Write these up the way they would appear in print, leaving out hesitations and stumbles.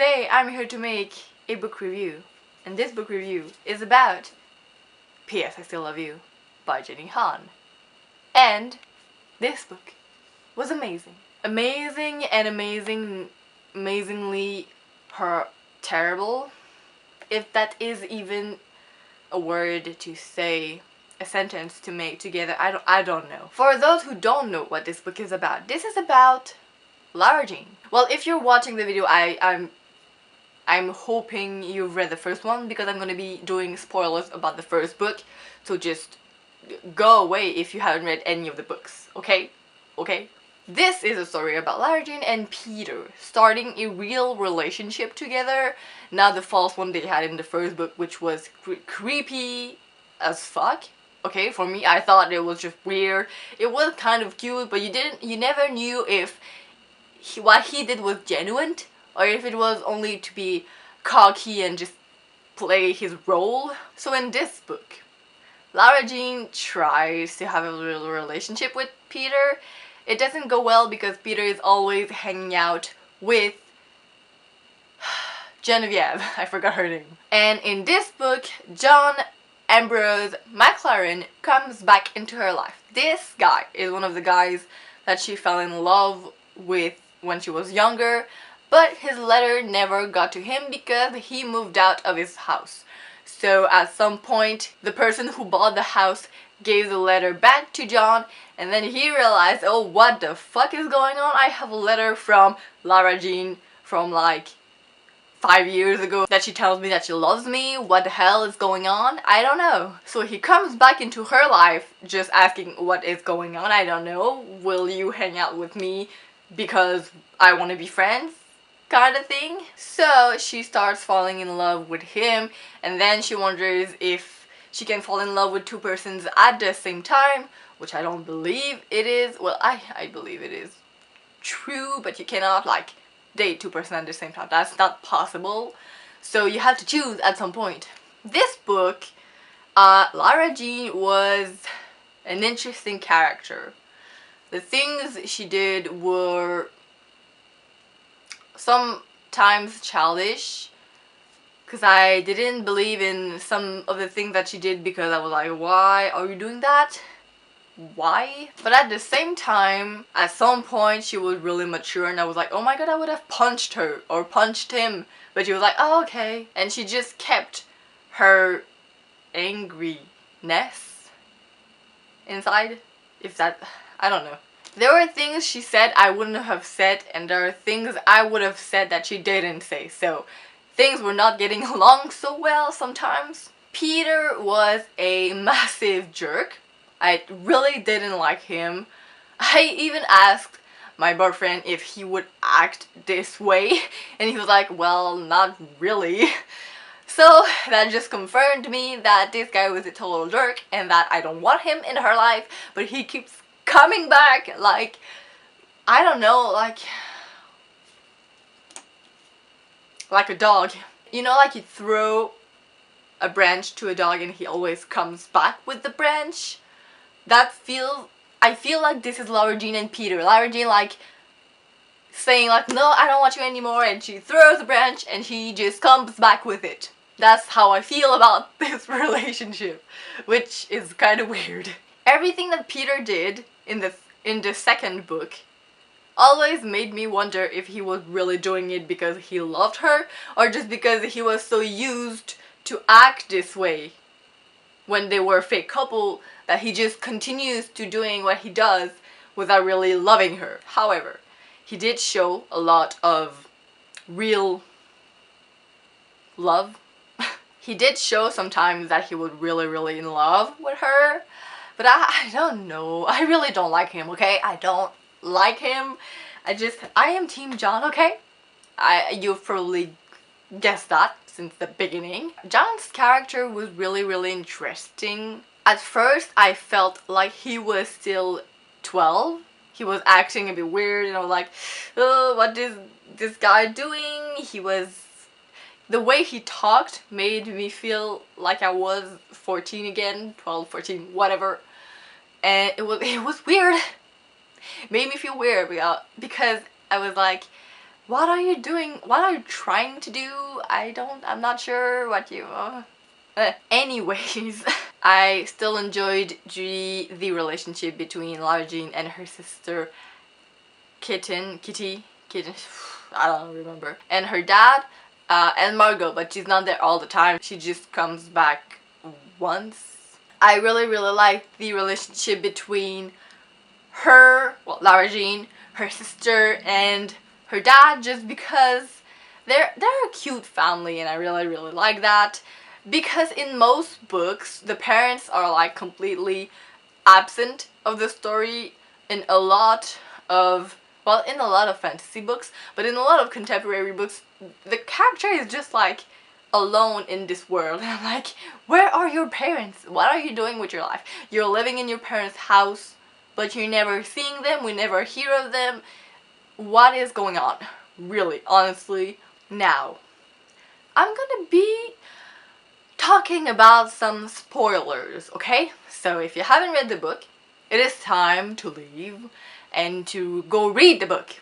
Today I'm here to make a book review, and this book review is about P.S. I Still Love You by Jenny Han. And this book was amazing. Amazing and amazingly terrible. If that is even a word to say, a sentence to make together, I don't know. For those who don't know what this book is about, this is about Lara Jean. Well, if you're watching the video, I'm hoping you've read the first one, because I'm gonna be doing spoilers about the first book, so just go away if you haven't read any of the books, okay? Okay? This is a story about Lara Jean and Peter starting a real relationship together, not the false one they had in the first book, which was creepy as fuck. Okay, for me, I thought it was just weird. It was kind of cute, but you never knew if what he did was genuine, or if it was only to be cocky and just play his role. So in this book, Lara Jean tries to have a real relationship with Peter. It doesn't go well because Peter is always hanging out with Genevieve. I forgot her name. And in this book, John Ambrose McLaren comes back into her life. This guy is one of the guys that she fell in love with when she was younger, but his letter never got to him because he moved out of his house. So at some point, the person who bought the house gave the letter back to John, and then he realized, oh, what the fuck is going on? I have a letter from Lara Jean from like 5 years ago that she tells me that she loves me. What the hell is going on? I don't know. So he comes back into her life just asking what is going on. I don't know. Will you hang out with me because I want to be friends? Kind of thing. So she starts falling in love with him, and then she wonders if she can fall in love with two persons at the same time, which I don't believe it is. Well, I believe it is true, but you cannot like date two persons at the same time. That's not possible. So you have to choose at some point. This book, Lara Jean was an interesting character. The things she did were sometimes childish, because I didn't believe in some of the things that she did, because I was like, why are you doing that? Why? But at the same time, at some point she was really mature, and I was like, oh my god, I would have punched her or punched him, but she was like, oh, okay. And she just kept her angriness inside, if that, I don't know. There were things she said I wouldn't have said, and there are things I would have said that she didn't say, so things were not getting along so well sometimes. Peter was a massive jerk. I really didn't like him. I even asked my boyfriend if he would act this way, and he was like, well, not really. So that just confirmed me that this guy was a total jerk, and that I don't want him in her life, but he keeps coming back like, I don't know, like a dog. You know, like you throw a branch to a dog and he always comes back with the branch? I feel like this is Lara Jean and Peter. Lara Jean like saying like, no, I don't want you anymore, and she throws a branch and he just comes back with it. That's how I feel about this relationship, which is kind of weird. Everything that Peter did in the second book always made me wonder if he was really doing it because he loved her, or just because he was so used to act this way when they were a fake couple that he just continues to doing what he does without really loving her. However, he did show a lot of real love. He did show sometimes that he was really in love with her, but I don't know. I really don't like him, okay? I don't like him. I am Team John, okay? You've probably guessed that since the beginning. John's character was really interesting. At first, I felt like he was still 12. He was acting a bit weird, and I was like, oh, what is this guy doing? The way he talked made me feel like I was 14 again, 12, 14, whatever. And it was weird. It made me feel weird because I was like, what are you doing? What are you trying to do? I'm not sure what you... Anyways, I still enjoyed the relationship between Lara Jean and her sister Kitty, I don't remember, and her dad, and Margot, but she's not there all the time. She just comes back once. I really liked the relationship between her, well, Lara Jean, her sister, and her dad, just because they're a cute family, and I really like that. Because in most books, the parents are like completely absent of the story. In a lot of, well, in a lot of fantasy books, but in a lot of contemporary books, the character is just like alone in this world. And I'm like, where are your parents? What are you doing with your life? You're living in your parents' house, but you're never seeing them, we never hear of them. What is going on? Really, honestly. Now, I'm gonna be talking about some spoilers, okay? So if you haven't read the book, it is time to leave and to go read the book.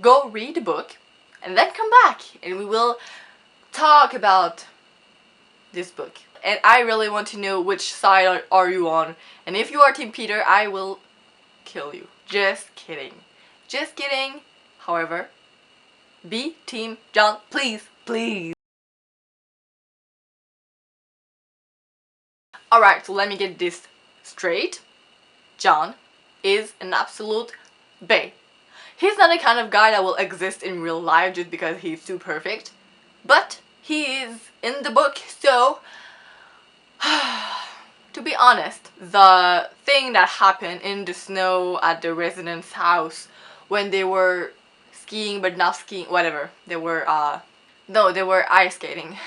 Go read the book and then come back and we will talk about this book. And I really want to know which side are you on. And if you are Team Peter, I will kill you. Just kidding. Just kidding. However, be Team John, please, please. Alright, so let me get this straight. John is an absolute bae. He's not the kind of guy that will exist in real life just because he's too perfect. But he is in the book, so... to be honest, the thing that happened in the snow at the resident's house when they were skiing but not skiing, whatever. They were, no, they were ice skating.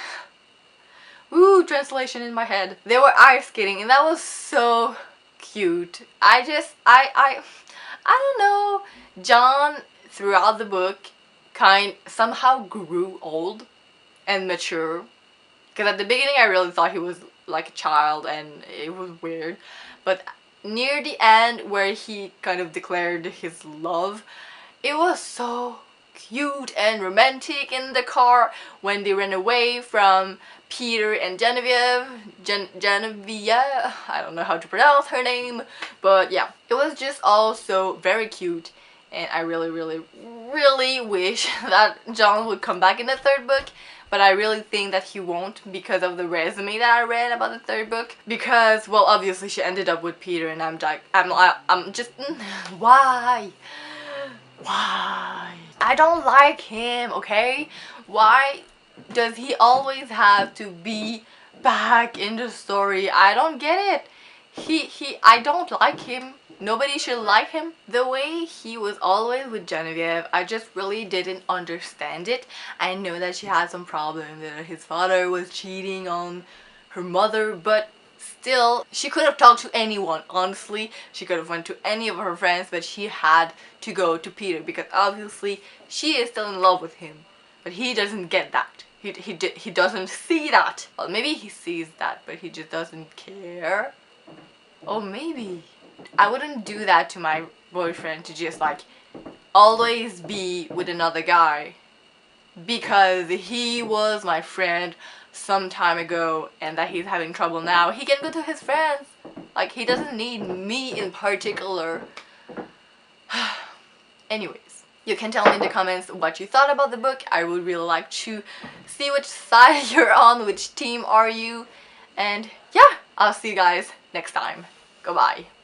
Ooh, translation in my head. They were ice skating and that was so cute. I don't know. John, throughout the book, somehow grew old and mature. Because at the beginning I really thought he was like a child and it was weird. But near the end where he kind of declared his love, it was so cute and romantic in the car when they ran away from Peter and Genevieve. Genevieve, I don't know how to pronounce her name, but yeah, it was just all so very cute, and I really wish that John would come back in the third book, but I really think that he won't because of the resume that I read about the third book. Because, well, obviously she ended up with Peter, and I'm just why? Why? I don't like him, okay? Why does he always have to be back in the story? I don't get it. I don't like him. Nobody should like him. The way he was always with Genevieve, I just really didn't understand it. I know that she had some problem, that his father was cheating on her mother, but still, she could have talked to anyone, honestly. She could have went to any of her friends, but she had to go to Peter because obviously she is still in love with him. But he doesn't get that. He doesn't see that. Well, maybe he sees that, but he just doesn't care. Oh, maybe. I wouldn't do that to my boyfriend, to just like always be with another guy because he was my friend some time ago and that he's having trouble now. He can go to his friends. Like, he doesn't need me in particular. Anyways, you can tell me in the comments what you thought about the book. I would really like to see which side you're on, which team are you. And yeah, I'll see you guys next time. Goodbye.